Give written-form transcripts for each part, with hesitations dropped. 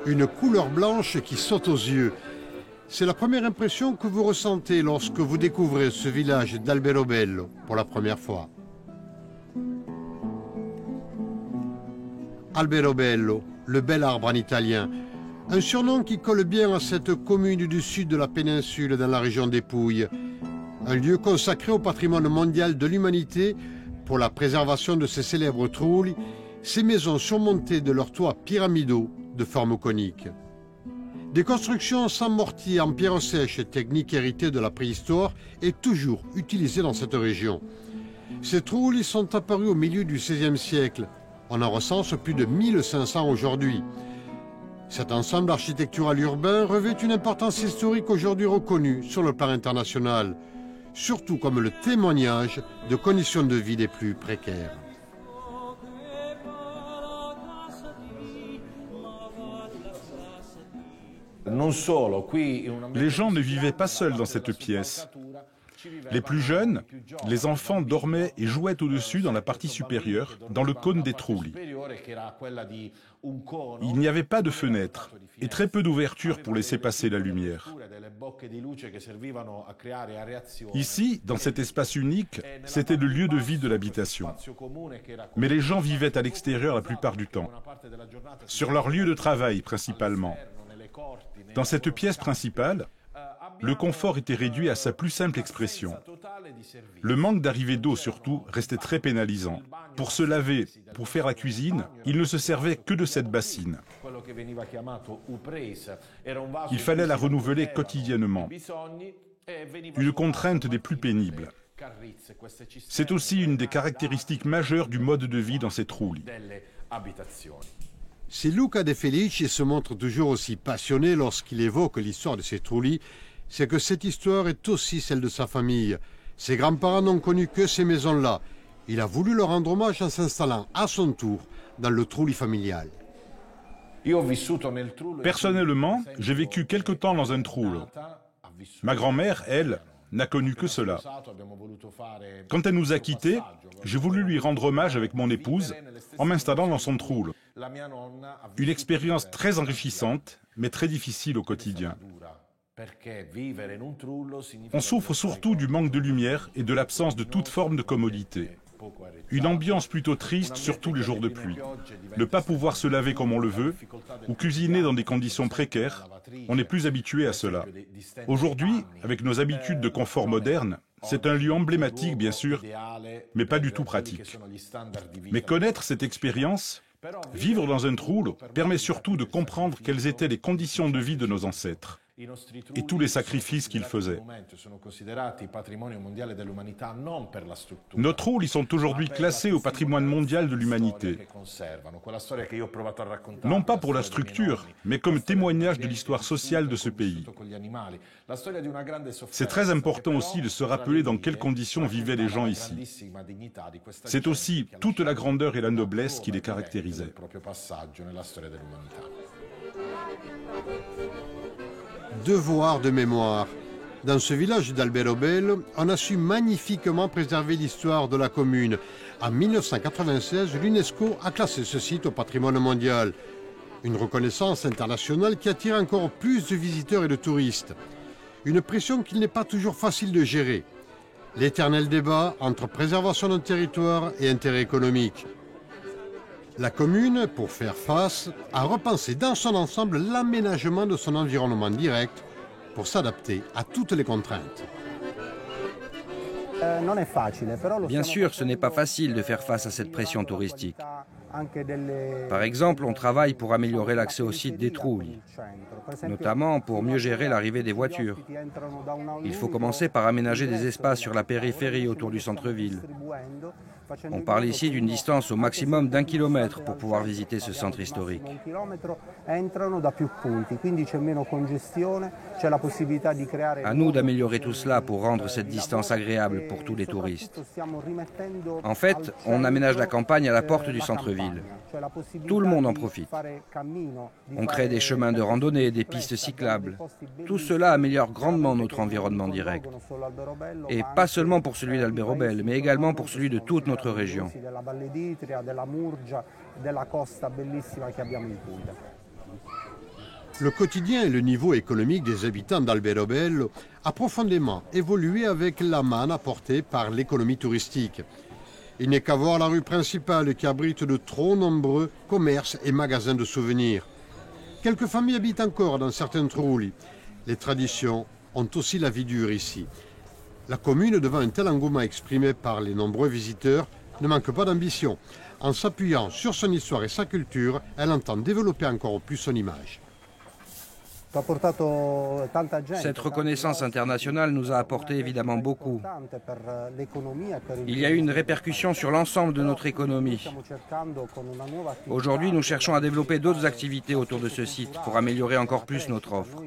Une couleur blanche qui saute aux yeux. C'est la première impression que vous ressentez lorsque vous découvrez ce village d'Alberobello pour la première fois. Alberobello, le bel arbre en italien, un surnom qui colle bien à cette commune du sud de la péninsule dans la région des Pouilles, un lieu consacré au patrimoine mondial de l'humanité pour la préservation de ces célèbres trulli, ces maisons surmontées de leurs toits pyramidaux de forme conique. Des constructions sans mortier en pierre sèche, technique héritée de la préhistoire, est toujours utilisée dans cette région. Ces trulli sont apparus au milieu du XVIe siècle. On en recense plus de 1500 aujourd'hui. Cet ensemble architectural urbain revêt une importance historique aujourd'hui reconnue sur le plan international, surtout comme le témoignage de conditions de vie des plus précaires. Les gens ne vivaient pas seuls dans cette pièce. Les plus jeunes, les enfants dormaient et jouaient au-dessus dans la partie supérieure, dans le cône des trulli. Il n'y avait pas de fenêtres et très peu d'ouvertures pour laisser passer la lumière. Ici, dans cet espace unique, c'était le lieu de vie de l'habitation. Mais les gens vivaient à l'extérieur la plupart du temps, sur leur lieu de travail principalement. Dans cette pièce principale, le confort était réduit à sa plus simple expression. Le manque d'arrivée d'eau, surtout, restait très pénalisant. Pour se laver, pour faire la cuisine, il ne se servait que de cette bassine. Il fallait la renouveler quotidiennement. Une contrainte des plus pénibles. C'est aussi une des caractéristiques majeures du mode de vie dans ces trulli. Si Luca De Felici se montre toujours aussi passionné lorsqu'il évoque l'histoire de ces trulli, c'est que cette histoire est aussi celle de sa famille. Ses grands-parents n'ont connu que ces maisons-là. Il a voulu leur rendre hommage en s'installant à son tour dans le trulli familial. Personnellement, j'ai vécu quelque temps dans un trullo. Ma grand-mère, elle, n'a connu que cela. Quand elle nous a quittés, j'ai voulu lui rendre hommage avec mon épouse en m'installant dans son trullo. Une expérience très enrichissante, mais très difficile au quotidien. On souffre surtout du manque de lumière et de l'absence de toute forme de commodité. Une ambiance plutôt triste, surtout les jours de pluie. Ne pas pouvoir se laver comme on le veut, ou cuisiner dans des conditions précaires, on n'est plus habitué à cela. Aujourd'hui, avec nos habitudes de confort moderne, c'est un lieu emblématique, bien sûr, mais pas du tout pratique. Mais connaître cette expérience, vivre dans un trullo, permet surtout de comprendre quelles étaient les conditions de vie de nos ancêtres et tous les sacrifices qu'ils faisaient. Nos trulli sont aujourd'hui classés au patrimoine mondial de l'humanité. Non pas pour la structure, mais comme témoignage de l'histoire sociale de ce pays. C'est très important aussi de se rappeler dans quelles conditions vivaient les gens ici. C'est aussi toute la grandeur et la noblesse qui les caractérisaient. Devoir de mémoire. Dans ce village d'Alberobello, on a su magnifiquement préserver l'histoire de la commune. En 1996, l'UNESCO a classé ce site au patrimoine mondial. Une reconnaissance internationale qui attire encore plus de visiteurs et de touristes. Une pression qu'il n'est pas toujours facile de gérer. L'éternel débat entre préservation d'un territoire et intérêt économique. La commune, pour faire face, a repensé dans son ensemble l'aménagement de son environnement direct pour s'adapter à toutes les contraintes. Bien sûr, ce n'est pas facile de faire face à cette pression touristique. Par exemple, on travaille pour améliorer l'accès au site des trulli, notamment pour mieux gérer l'arrivée des voitures. Il faut commencer par aménager des espaces sur la périphérie autour du centre-ville. On parle ici d'une distance au maximum d'1 kilomètre pour pouvoir visiter ce centre historique. À nous d'améliorer tout cela pour rendre cette distance agréable pour tous les touristes. En fait, on aménage la campagne à la porte du centre-ville. Tout le monde en profite. On crée des chemins de randonnée, des des pistes cyclables. Tout cela améliore grandement notre environnement direct. Et pas seulement pour celui d'Alberobello, mais également pour celui de toute notre région. Le quotidien et le niveau économique des habitants d'Alberobello a profondément évolué avec la manne apportée par l'économie touristique. Il n'est qu'à voir la rue principale qui abrite de trop nombreux commerces et magasins de souvenirs. Quelques familles habitent encore dans certains trulli. Les traditions ont aussi la vie dure ici. La commune, devant un tel engouement exprimé par les nombreux visiteurs, ne manque pas d'ambition. En s'appuyant sur son histoire et sa culture, elle entend développer encore plus son image. Cette reconnaissance internationale nous a apporté évidemment beaucoup. Il y a eu une répercussion sur l'ensemble de notre économie. Aujourd'hui, nous cherchons à développer d'autres activités autour de ce site pour améliorer encore plus notre offre,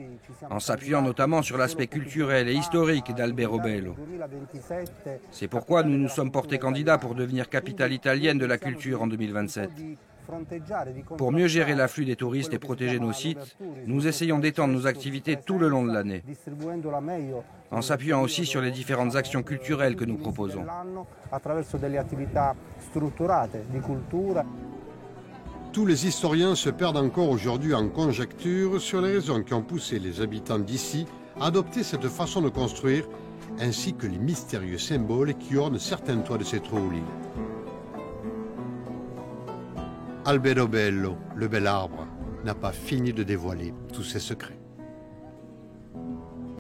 en s'appuyant notamment sur l'aspect culturel et historique d'Alberobello. C'est pourquoi nous nous sommes portés candidats pour devenir capitale italienne de la culture en 2027. Pour mieux gérer l'afflux des touristes et protéger nos sites, nous essayons d'étendre nos activités tout le long de l'année, en s'appuyant aussi sur les différentes actions culturelles que nous proposons. Tous les historiens se perdent encore aujourd'hui en conjecture sur les raisons qui ont poussé les habitants d'ici à adopter cette façon de construire, ainsi que les mystérieux symboles qui ornent certains toits de ces trulli. Alberobello, le bel arbre, n'a pas fini de dévoiler tous ses secrets.